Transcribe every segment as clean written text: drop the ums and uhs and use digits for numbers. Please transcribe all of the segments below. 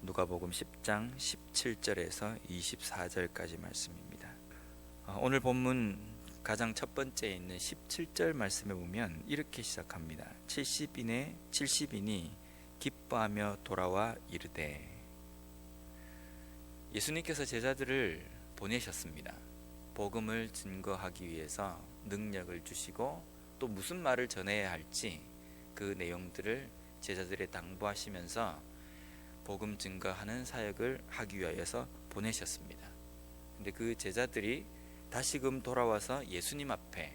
누가복음 10장 17절에서 24절까지 말씀입니다. 오늘 본문 가장 첫 번째에 있는 17절 말씀에 보면 이렇게 시작합니다. 70인이 기뻐하며 돌아와 이르되. 예수님께서 제자들을 보내셨습니다. 복음을 증거하기 위해서 능력을 주시고 또 무슨 말을 전해야 할지 그 내용들을 제자들에 당부하시면서 복음 증거하는 사역을 하기 위하여서 보내셨습니다. 근데 그 제자들이 다시금 돌아와서 예수님 앞에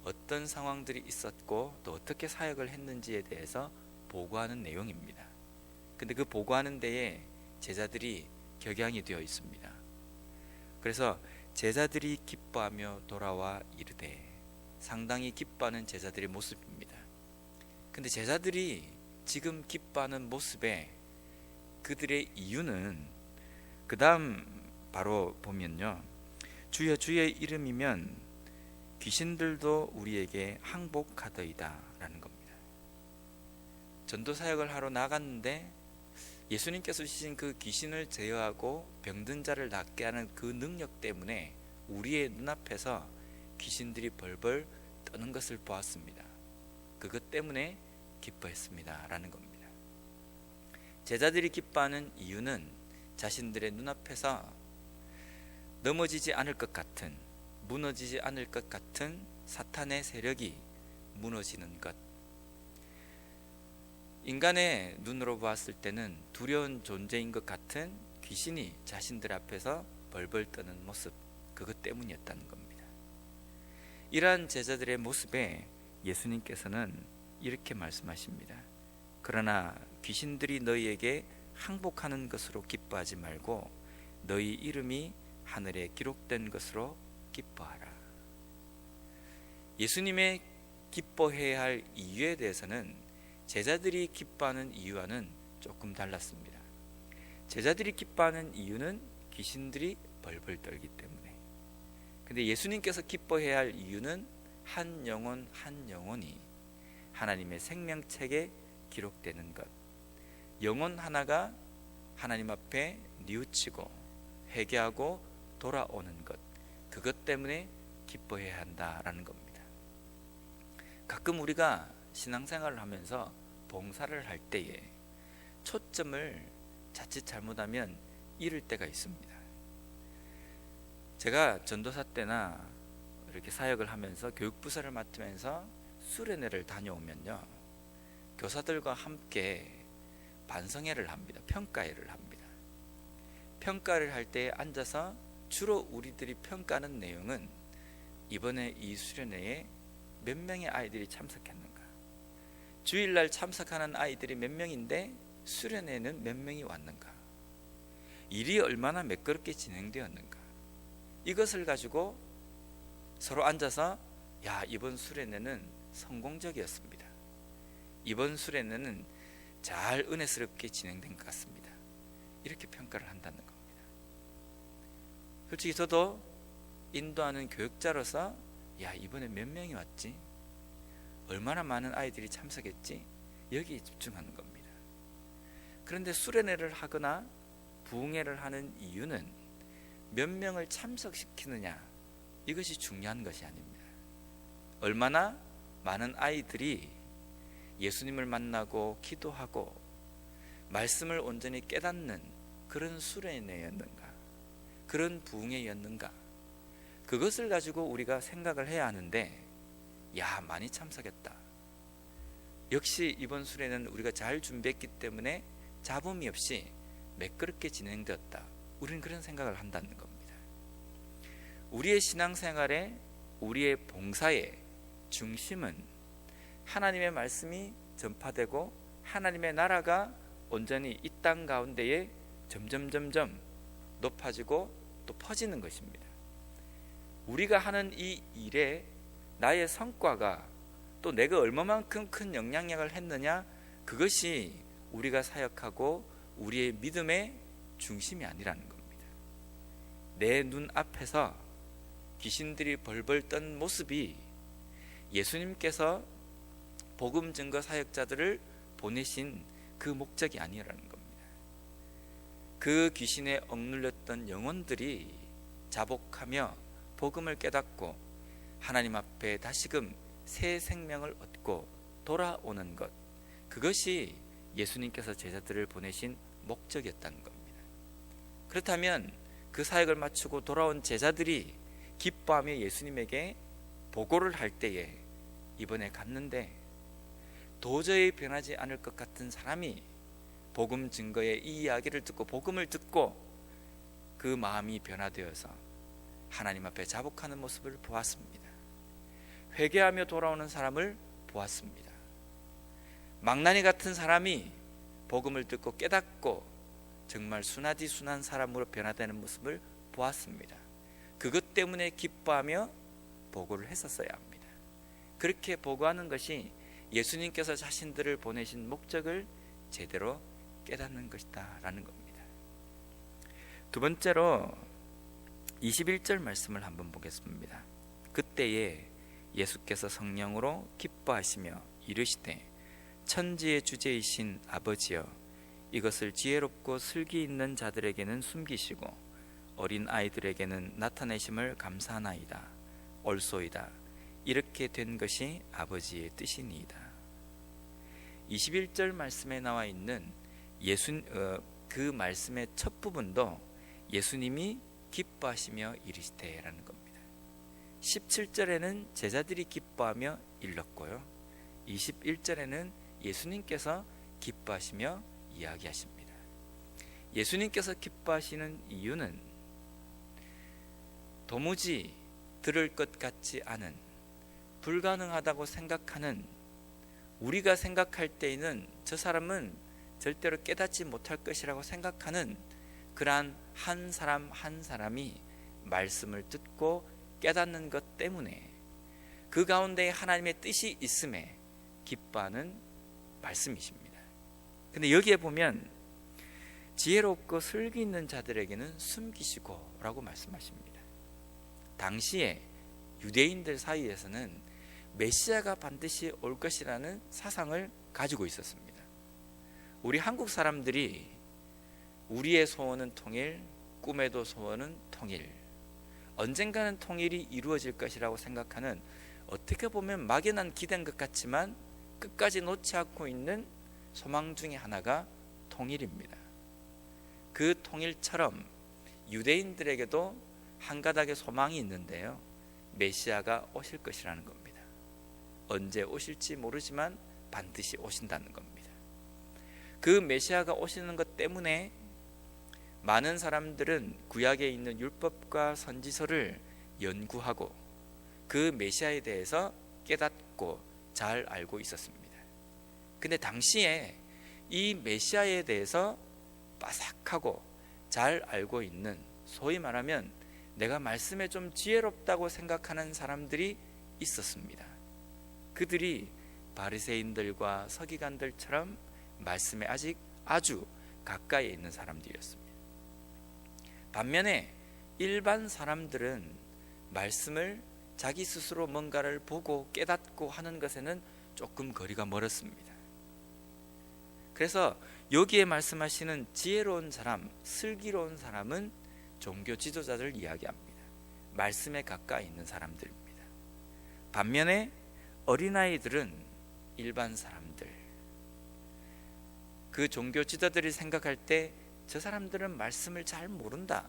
어떤 상황들이 있었고 또 어떻게 사역을 했는지에 대해서 보고하는 내용입니다. 근데 그 보고하는 데에 제자들이 격양이 되어 있습니다. 그래서 제자들이 기뻐하며 돌아와 이르되, 상당히 기뻐하는 제자들의 모습입니다. 근데 제자들이 지금 기뻐하는 모습에 그들의 이유는 그 다음 바로 보면요, 주여 주의 이름이면 귀신들도 우리에게 항복하더이다 라는 겁니다. 전도사역을 하러 나갔는데 예수님께서 주신 그 귀신을 제어하고 병든 자를 낫게 하는 그 능력 때문에 우리의 눈앞에서 귀신들이 벌벌 떠는 것을 보았습니다. 그것 때문에 기뻐했습니다 라는 겁니다. 제자들이 기뻐하는 이유는 자신들의 눈앞에서 넘어지지 않을 것 같은, 무너지지 않을 것 같은 사탄의 세력이 무너지는 것. 인간의 눈으로 보았을 때는 두려운 존재인 것 같은 귀신이 자신들 앞에서 벌벌 떠는 모습, 그것 때문이었다는 겁니다. 이러한 제자들의 모습에 예수님께서는 이렇게 말씀하십니다. 그러나 귀신들이 너희에게 항복하는 것으로 기뻐하지 말고 너희 이름이 하늘에 기록된 것으로 기뻐하라. 예수님의 기뻐해야 할 이유에 대해서는 제자들이 기뻐하는 이유와는 조금 달랐습니다. 제자들이 기뻐하는 이유는 귀신들이 벌벌 떨기 때문에. 근데 예수님께서 기뻐해야 할 이유는 한 영혼 한 영혼이 하나님의 생명책에 기록되는 것, 영혼 하나가 하나님 앞에 뉘우치고 회개하고 돌아오는 것, 그것 때문에 기뻐해야 한다라는 겁니다. 가끔 우리가 신앙생활을 하면서 봉사를 할 때에 초점을 자칫 잘못하면 잃을 때가 있습니다. 제가 전도사 때나 이렇게 사역을 하면서 교육부서를 맡으면서 수련회를 다녀오면요, 교사들과 함께 반성회를 합니다. 평가회를 합니다. 평가를 할 때 앉아서 주로 우리들이 평가하는 내용은 이번에 이 수련회에 몇 명의 아이들이 참석했는가, 주일날 참석하는 아이들이 몇 명인데 수련회에는 몇 명이 왔는가, 일이 얼마나 매끄럽게 진행되었는가, 이것을 가지고 서로 앉아서 야, 이번 수련회는 성공적이었습니다. 이번 수련회는 잘 은혜스럽게 진행된 것 같습니다. 이렇게 평가를 한다는 겁니다. 솔직히 저도 인도하는 교육자로서 야, 이번에 몇 명이 왔지? 얼마나 많은 아이들이 참석했지? 여기에 집중하는 겁니다. 그런데 수련회를 하거나 부흥회를 하는 이유는 몇 명을 참석시키느냐, 이것이 중요한 것이 아닙니다. 얼마나 많은 아이들이 예수님을 만나고 기도하고 말씀을 온전히 깨닫는 그런 수련회였는가, 그런 부흥회였는가, 그것을 가지고 우리가 생각을 해야 하는데, 야, 많이 참석했다, 역시 이번 수련회는 우리가 잘 준비했기 때문에 잡음이 없이 매끄럽게 진행되었다, 우리는 그런 생각을 한다는 겁니다. 우리의 신앙생활에, 우리의 봉사의 중심은 하나님의 말씀이 전파되고 하나님의 나라가 온전히 이 땅 가운데에 점점 높아지고 또 퍼지는 것입니다. 우리가 하는 이 일에 나의 성과가 또 내가 얼마만큼 큰 영향력을 했느냐, 그것이 우리가 사역하고 우리의 믿음의 중심이 아니라는 겁니다. 내 눈앞에서 귀신들이 벌벌 떤 모습이 예수님께서 복음 증거 사역자들을 보내신 그 목적이 아니라는 겁니다. 그 귀신에 억눌렸던 영혼들이 자복하며 복음을 깨닫고 하나님 앞에 다시금 새 생명을 얻고 돌아오는 것, 그것이 예수님께서 제자들을 보내신 목적이었다는 겁니다. 그렇다면 그 사역을 마치고 돌아온 제자들이 기뻐하며 예수님에게 보고를 할 때에 이번에 갔는데 도저히 변하지 않을 것 같은 사람이 복음 증거의 이 이야기를 듣고 복음을 듣고 그 마음이 변화되어서 하나님 앞에 자복하는 모습을 보았습니다. 회개하며 돌아오는 사람을 보았습니다. 망나니 같은 사람이 복음을 듣고 깨닫고 정말 순하디 순한 사람으로 변화되는 모습을 보았습니다. 그것 때문에 기뻐하며 보고를 했었어야 합니다. 그렇게 보고하는 것이 예수님께서 자신들을 보내신 목적을 제대로 깨닫는 것이다 라는 겁니다. 두 번째로 21절 말씀을 한번 보겠습니다. 그때에 예수께서 성령으로 기뻐하시며 이르시되 천지의 주제이신 아버지여, 이것을 지혜롭고 슬기 있는 자들에게는 숨기시고 어린 아이들에게는 나타내심을 감사하나이다. 옳소이다. 이렇게 된 것이 아버지의 뜻이니이다. 21절 말씀에 나와 있는 그 말씀의 첫 부분도 예수님이 기뻐하시며 이르시되라는 겁니다. 17절에는 제자들이 기뻐하며 일렀고요, 21절에는 예수님께서 기뻐하시며 이야기하십니다. 예수님께서 기뻐하시는 이유는 도무지 들을 것 같지 않은, 불가능하다고 생각하는, 우리가 생각할 때에는 저 사람은 절대로 깨닫지 못할 것이라고 생각하는 그러한 한 사람 한 사람이 말씀을 듣고 깨닫는 것 때문에 그 가운데 하나님의 뜻이 있음에 기뻐하는 말씀이십니다. 근데 여기에 보면 지혜롭고 슬기 있는 자들에게는 숨기시고 라고 말씀하십니다. 당시에 유대인들 사이에서는 메시아가 반드시 올 것이라는 사상을 가지고 있었습니다. 우리 한국 사람들이 우리의 소원은 통일, 꿈에도 소원은 통일, 언젠가는 통일이 이루어질 것이라고 생각하는, 어떻게 보면 막연한 기대인 것 같지만 끝까지 놓지 않고 있는 소망 중에 하나가 통일입니다. 그 통일처럼 유대인들에게도 한 가닥의 소망이 있는데요, 메시아가 오실 것이라는 겁니다. 언제 오실지 모르지만 반드시 오신다는 겁니다. 그 메시아가 오시는 것 때문에 많은 사람들은 구약에 있는 율법과 선지서를 연구하고 그 메시아에 대해서 깨닫고 잘 알고 있었습니다. 근데 당시에 이 메시아에 대해서 빠삭하고 잘 알고 있는, 소위 말하면 내가 말씀에 좀 지혜롭다고 생각하는 사람들이 있었습니다. 그들이 바리새인들과 서기관들처럼 말씀에 아직 아주 가까이에 있는 사람들이었습니다. 반면에 일반 사람들은 말씀을 자기 스스로 뭔가를 보고 깨닫고 하는 것에는 조금 거리가 멀었습니다. 그래서 여기에 말씀하시는 지혜로운 사람, 슬기로운 사람은 종교 지도자들을 이야기합니다. 말씀에 가까이 있는 사람들입니다. 반면에 어린아이들은 일반 사람들, 그 종교 지도자들이 생각할 때 저 사람들은 말씀을 잘 모른다,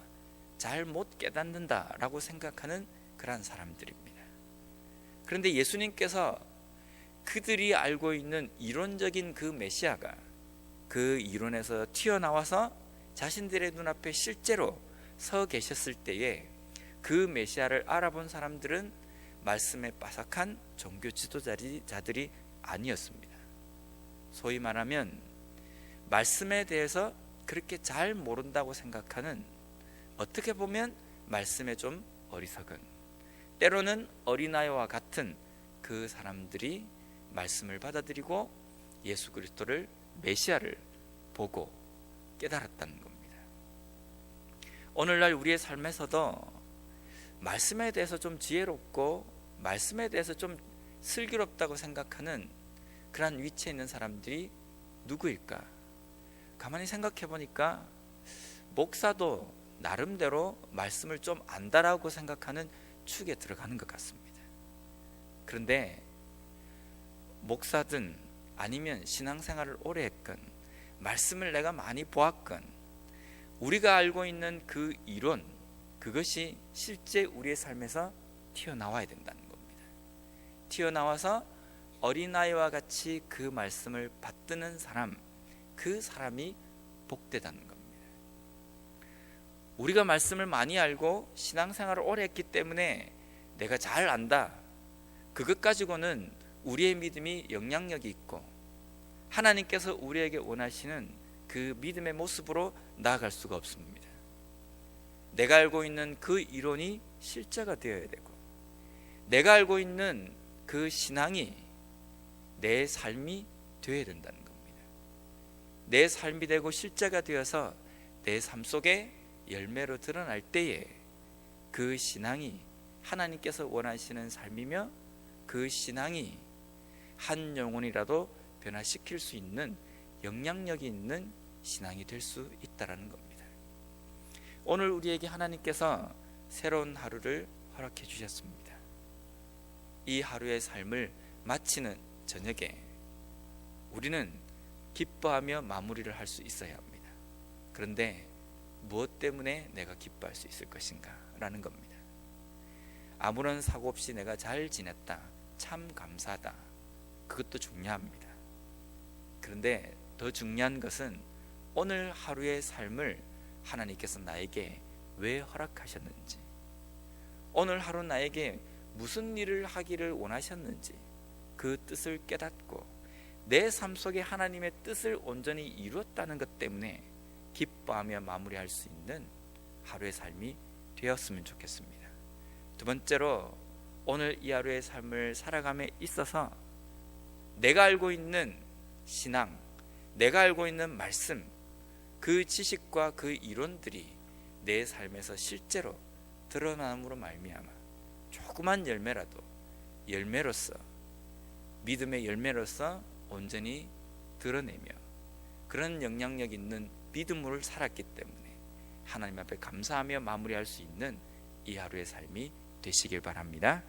잘 못 깨닫는다 라고 생각하는 그런 사람들입니다. 그런데 예수님께서 그들이 알고 있는 이론적인 그 메시아가 그 이론에서 튀어나와서 자신들의 눈앞에 실제로 서 계셨을 때에 그 메시아를 알아본 사람들은 말씀에 빠삭한 종교 지도자들이 아니었습니다. 소위 말하면 말씀에 대해서 그렇게 잘 모른다고 생각하는, 어떻게 보면 말씀에 좀 어리석은, 때로는 어린아이와 같은 그 사람들이 말씀을 받아들이고 예수 그리스도를, 메시아를 보고 깨달았다는 겁니다. 오늘날 우리의 삶에서도 말씀에 대해서 좀 지혜롭고 말씀에 대해서 좀 슬기롭다고 생각하는 그런 위치에 있는 사람들이 누구일까? 가만히 생각해 보니까 목사도 나름대로 말씀을 좀 안다라고 생각하는 축에 들어가는 것 같습니다. 그런데 목사든 아니면 신앙생활을 오래 했건 말씀을 내가 많이 보았건 우리가 알고 있는 그 이론, 그것이 실제 우리의 삶에서 튀어나와야 된다는 겁니다. 튀어나와서 어린아이와 같이 그 말씀을 받드는 사람, 그 사람이 복되다는 겁니다. 우리가 말씀을 많이 알고 신앙생활을 오래 했기 때문에 내가 잘 안다, 그것 가지고는 우리의 믿음이 영향력이 있고 하나님께서 우리에게 원하시는 그 믿음의 모습으로 나아갈 수가 없습니다. 내가 알고 있는 그 이론이 실제가 되어야 되고, 내가 알고 있는 그 신앙이 내 삶이 되어야 된다는 겁니다. 내 삶이 되고 실제가 되어서 내 삶 속에 열매로 드러날 때에 그 신앙이 하나님께서 원하시는 삶이며 그 신앙이 한 영혼이라도 변화시킬 수 있는 영향력이 있는 신앙이 될 수 있다는 겁니다. 오늘 우리에게 하나님께서 새로운 하루를 허락해 주셨습니다. 이 하루의 삶을 마치는 저녁에 우리는 기뻐하며 마무리를 할 수 있어야 합니다. 그런데 무엇 때문에 내가 기뻐할 수 있을 것인가 라는 겁니다. 아무런 사고 없이 내가 잘 지냈다, 참 감사하다, 그것도 중요합니다. 그런데 더 중요한 것은 오늘 하루의 삶을 하나님께서 나에게 왜 허락하셨는지, 오늘 하루 나에게 무슨 일을 하기를 원하셨는지 그 뜻을 깨닫고 내 삶 속에 하나님의 뜻을 온전히 이루었다는 것 때문에 기뻐하며 마무리할 수 있는 하루의 삶이 되었으면 좋겠습니다. 두 번째로, 오늘 이 하루의 삶을 살아감에 있어서 내가 알고 있는 신앙, 내가 알고 있는 말씀, 그 지식과 그 이론들이 내 삶에서 실제로 드러남으로 말미암아 조그만 열매라도 열매로서, 믿음의 열매로서 온전히 드러내며 그런 영향력 있는 믿음으로 살았기 때문에 하나님 앞에 감사하며 마무리할 수 있는 이 하루의 삶이 되시길 바랍니다.